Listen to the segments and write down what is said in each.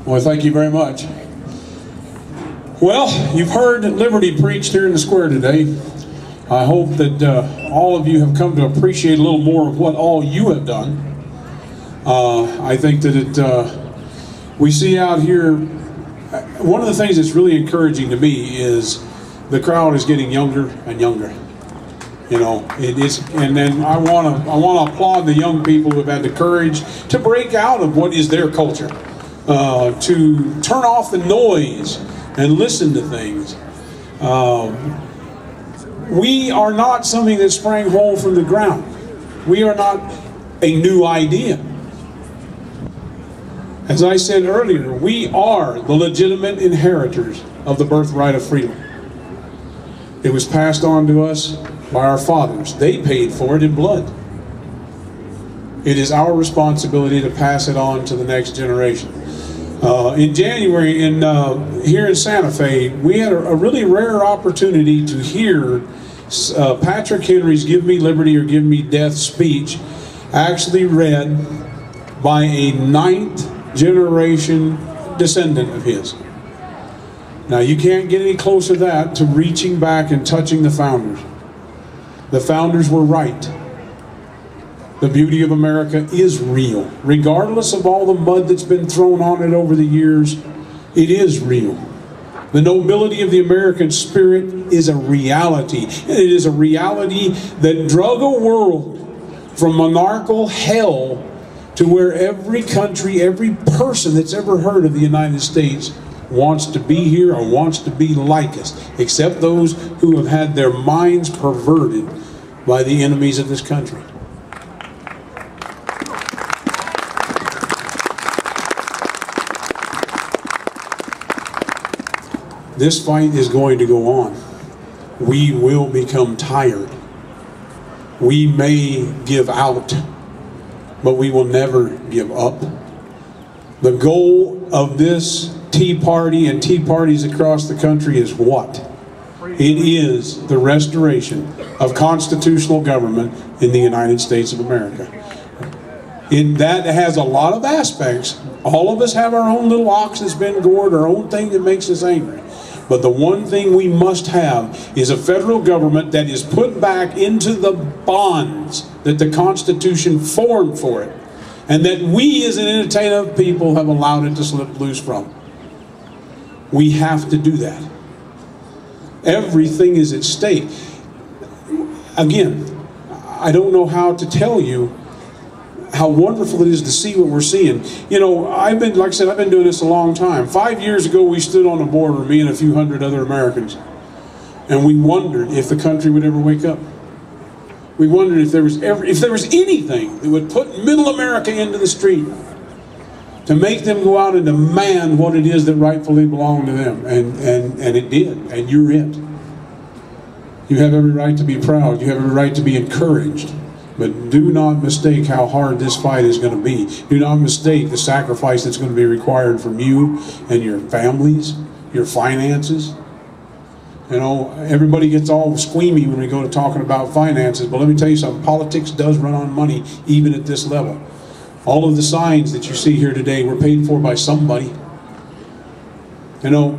Well, thank you very much. Well, you've heard liberty preached here in the square today. I hope that all of you have come to appreciate a little more of what all you have done. I think that we see out here, one of the things that's really encouraging to me is the crowd is getting younger and younger. You know, it is, and then I want to applaud the young people who have had the courage to break out of what is their culture, to turn off the noise and listen to things. We are not something that sprang whole from the ground. We are not a new idea. As I said earlier, we are the legitimate inheritors of the birthright of freedom. It was passed on to us by our fathers. They paid for it in blood. It is our responsibility to pass it on to the next generation. In January, here in Santa Fe, we had a really rare opportunity to hear Patrick Henry's "Give Me Liberty or Give Me Death" speech actually read by a 9th generation descendant of his. Now, you can't get any closer to that, to reaching back and touching the founders. The founders were right. The beauty of America is real. Regardless of all the mud that's been thrown on it over the years, it is real. The nobility of the American spirit is a reality. And it is a reality that drug a world from monarchical hell to where every country, every person that's ever heard of the United States wants to be here or wants to be like us, except those who have had their minds perverted by the enemies of this country. This fight is going to go on. We will become tired. We may give out, but we will never give up. The goal of this Tea Party and Tea Parties across the country is what? It is the restoration of constitutional government in the United States of America. That has a lot of aspects. All of us have our own little ox that's been gored, our own thing that makes us angry. But the one thing we must have is a federal government that is put back into the bonds that the Constitution formed for it, and that we as an entertainment people have allowed it to slip loose from. We have to do that. Everything is at stake. Again, I don't know how to tell you how wonderful it is to see what we're seeing. You know, like I said, I've been doing this a long time. 5 years ago, we stood on the border, me and a few hundred other Americans, and we wondered if the country would ever wake up. We wondered if there was anything that would put middle America into the street to make them go out and demand what it is that rightfully belonged to them. And it did, and you're it. You have every right to be proud. You have every right to be encouraged. But do not mistake how hard this fight is going to be. Do not mistake the sacrifice that's going to be required from you and your families, your finances. You know, everybody gets all squeamy when we go to talking about finances, but let me tell you something, politics does run on money, even at this level. All of the signs that you see here today were paid for by somebody. You know,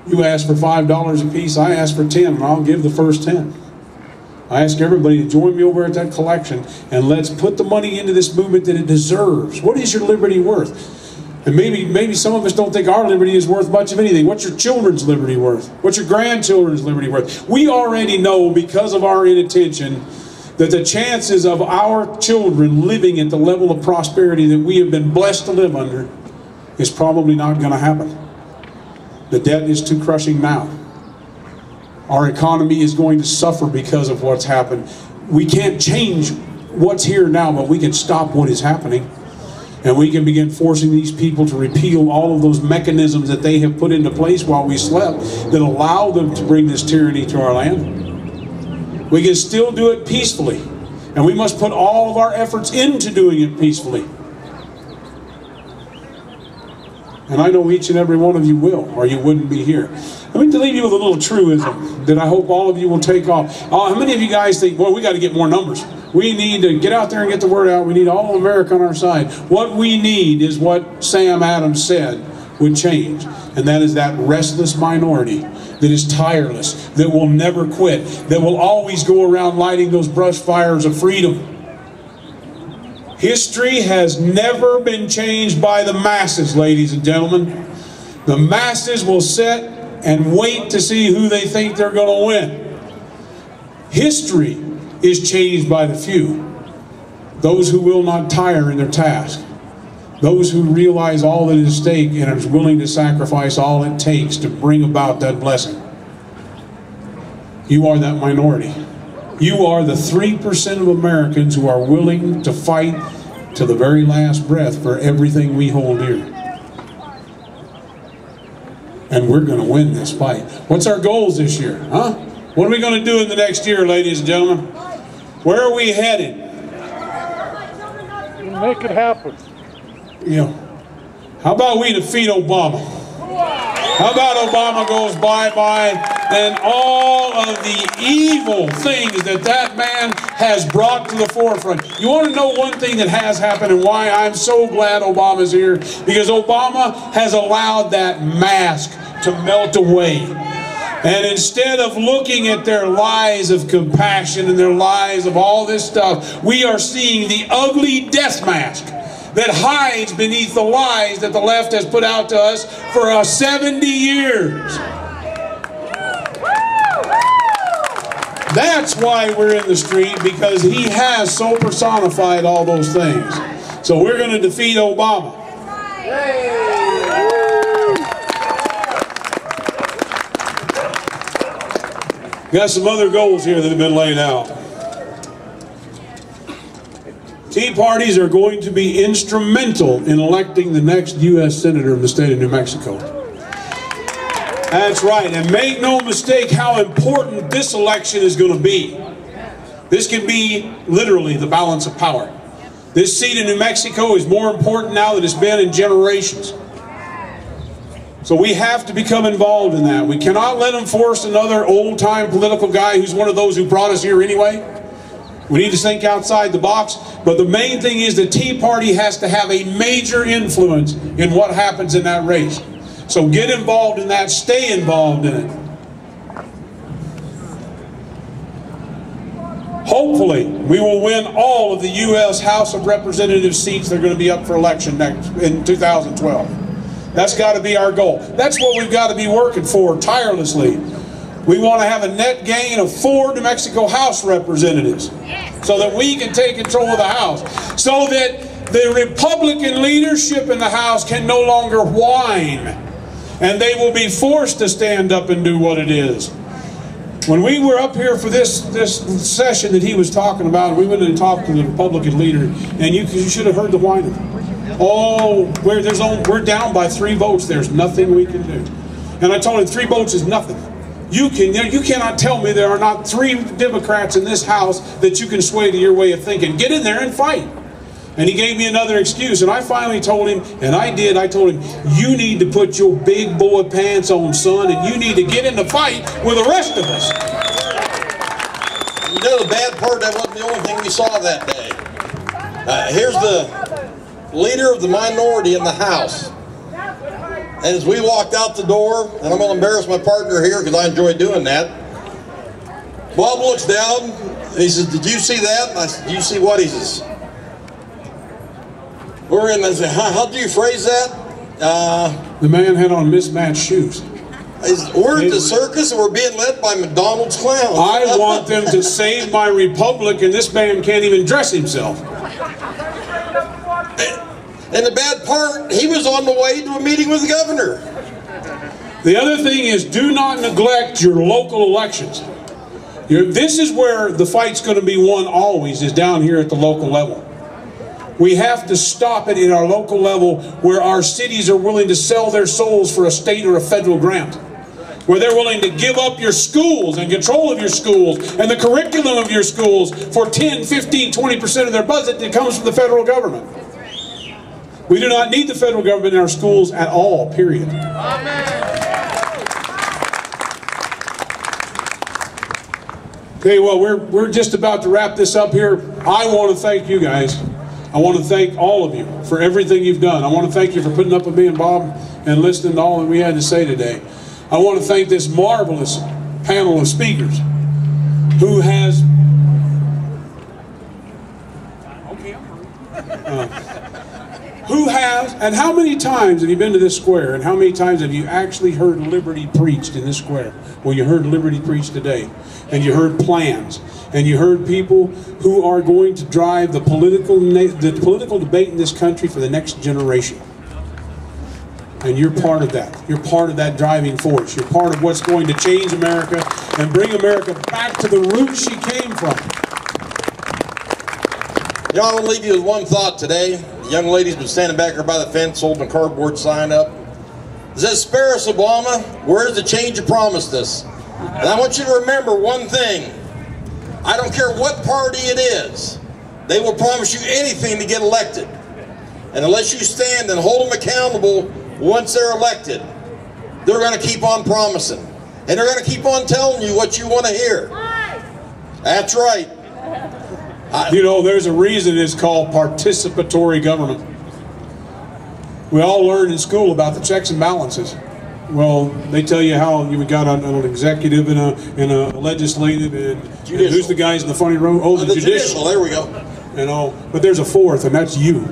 you ask for $5 a piece, I ask for 10, and I'll give the first 10. I ask everybody to join me over at that collection, and let's put the money into this movement that it deserves. What is your liberty worth? And maybe some of us don't think our liberty is worth much of anything. What's your children's liberty worth? What's your grandchildren's liberty worth? We already know, because of our inattention, that the chances of our children living at the level of prosperity that we have been blessed to live under is probably not going to happen. The debt is too crushing now. Our economy is going to suffer because of what's happened. We can't change what's here now, but we can stop what is happening. And we can begin forcing these people to repeal all of those mechanisms that they have put into place while we slept that allow them to bring this tyranny to our land. We can still do it peacefully. And we must put all of our efforts into doing it peacefully. And I know each and every one of you will, or you wouldn't be here. Let me leave you with a little truism that I hope all of you will take off. How many of you guys think, well, we got to get more numbers? We need to get out there and get the word out. We need all of America on our side. What we need is what Sam Adams said would change. And that is that restless minority that is tireless, that will never quit, that will always go around lighting those brush fires of freedom. History has never been changed by the masses, ladies and gentlemen. The masses will sit and wait to see who they think they're going to win. History is changed by the few. Those who will not tire in their task. Those who realize all that is at stake and are willing to sacrifice all it takes to bring about that blessing. You are that minority. You are the 3% of Americans who are willing to fight to the very last breath for everything we hold dear. And we're going to win this fight. What's our goals this year, huh? What are we going to do in the next year, ladies and gentlemen? Where are we headed? Make it happen. You know, how about we defeat Obama? How about Obama goes bye-bye and all of the evil things that that man has brought to the forefront? You want to know one thing that has happened and why I'm so glad Obama's here? Because Obama has allowed that mask to melt away. And instead of looking at their lies of compassion and their lies of all this stuff, we are seeing the ugly death mask that hides beneath the lies that the left has put out to us for 70 years. That's why we're in the street, because he has so personified all those things. So we're going to defeat Obama. Got some other goals here that have been laid out. Tea parties are going to be instrumental in electing the next U.S. Senator of the state of New Mexico. That's right, and make no mistake how important this election is going to be. This can be literally the balance of power. This seat in New Mexico is more important now than it's been in generations. So we have to become involved in that. We cannot let them force another old-time political guy who's one of those who brought us here anyway. We need to think outside the box. But the main thing is the Tea Party has to have a major influence in what happens in that race. So get involved in that. Stay involved in it. Hopefully, we will win all of the U.S. House of Representatives seats that are going to be up for election in 2012. That's got to be our goal. That's what we've got to be working for tirelessly. We want to have a net gain of 4 New Mexico House representatives so that we can take control of the House, so that the Republican leadership in the House can no longer whine, and they will be forced to stand up and do what it is. When we were up here for this session that he was talking about, we went and talked to the Republican leader, and you should have heard the whining. Oh, we're down by 3 votes. There's nothing we can do. And I told him 3 votes is nothing. You cannot tell me there are not 3 Democrats in this House that you can sway to your way of thinking. Get in there and fight. And he gave me another excuse, and I finally told him, and I did, I told him, you need to put your big boy pants on, son, and you need to get in the fight with the rest of us. You know, the bad part, that wasn't the only thing we saw that day. Here's the leader of the minority in the House. And as we walked out the door, and I'm going to embarrass my partner here because I enjoy doing that, Bob looks down, and he says, did you see that? And I said, do you see what? He says, we're in, I said, how do you phrase that? The man had on mismatched shoes. We're at the circus and we're being led by McDonald's clowns. I want them to save my republic, and this man can't even dress himself. And the bad part, he was on the way to a meeting with the governor. The other thing is, do not neglect your local elections. This is where the fight's going to be won always, is down here at the local level. We have to stop it in our local level where our cities are willing to sell their souls for a state or a federal grant. Where they're willing to give up your schools and control of your schools and the curriculum of your schools for 10, 15, 20% of their budget that comes from the federal government. We do not need the federal government in our schools at all, period. Amen. Okay, well, we're just about to wrap this up here. I want to thank you guys. I want to thank all of you for everything you've done. I want to thank you for putting up with me and Bob and listening to all that we had to say today. I want to thank this marvelous panel of speakers who has and how many times have you been to this square, and how many times have you actually heard liberty preached in this square? Well, you heard liberty preached today, and you heard plans, and you heard people who are going to drive the political debate in this country for the next generation. And you're part of that. You're part of that driving force. You're part of what's going to change America and bring America back to the roots she came from. You know, I want to leave you with one thought today. The young lady's been standing back there by the fence holding a cardboard sign up. It says, "Spare us, Obama. Where's the change you promised us?" And I want you to remember one thing. I don't care what party it is. They will promise you anything to get elected. And unless you stand and hold them accountable once they're elected, they're going to keep on promising. And they're going to keep on telling you what you want to hear. That's right. You know, there's a reason it's called participatory government. We all learned in school about the checks and balances. Well, they tell you how you got an executive and a legislative and who's the guys in the funny row? Oh, the judicial. There we go. You know, but there's a fourth, and that's you.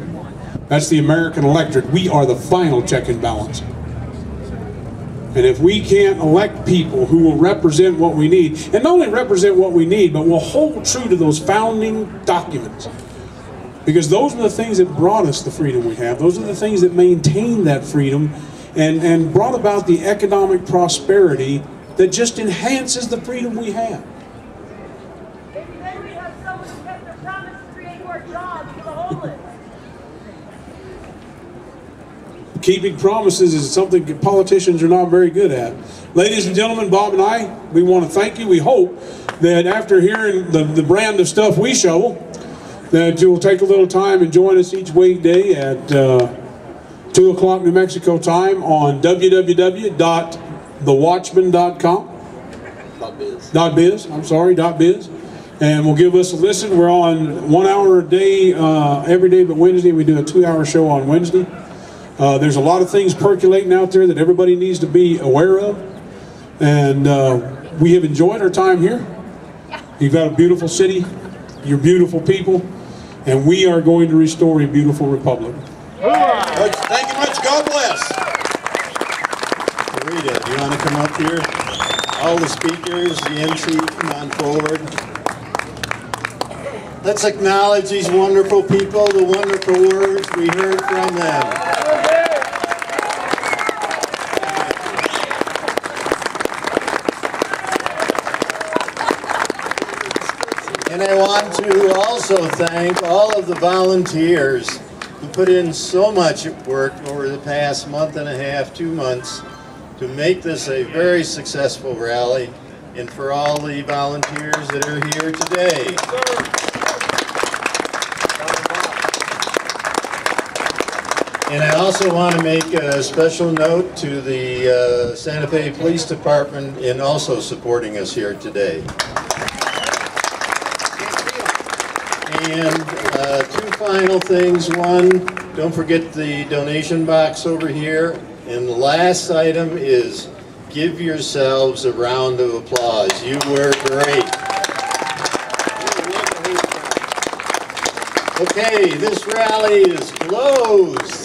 That's the American electorate. We are the final check and balance. And if we can't elect people who will represent what we need, and not only represent what we need, but will hold true to those founding documents, because those are the things that brought us the freedom we have. Those are the things that maintain that freedom and brought about the economic prosperity that just enhances the freedom we have. Maybe then we'd have someone who kept their promise to create more jobs for the homeless. Keeping promises is something that politicians are not very good at. Ladies and gentlemen, Bob and I, we want to thank you. We hope that after hearing the brand of stuff we shovel, that you'll take a little time and join us each weekday at 2 o'clock New Mexico time on www.thewatchman.com. .biz. And we'll give us a listen. We're on 1 hour a day, every day but Wednesday. We do a 2-hour show on Wednesday. There's a lot of things percolating out there that everybody needs to be aware of. And we have enjoyed our time here. You've got a beautiful city. You're beautiful people. And we are going to restore a beautiful republic. Thank you much. God bless. Rita, do you want to come up here? All the speakers, the MC, come on forward. Let's acknowledge these wonderful people, the wonderful words we heard from them. And I want to also thank all of the volunteers who put in so much work over the past month and a half, 2 months, to make this a very successful rally, and for all the volunteers that are here today. And I also want to make a special note to the Santa Fe Police Department in also supporting us here today. And 2 final things. One, don't forget the donation box over here. And the last item is give yourselves a round of applause. You were great. Okay, this rally is closed.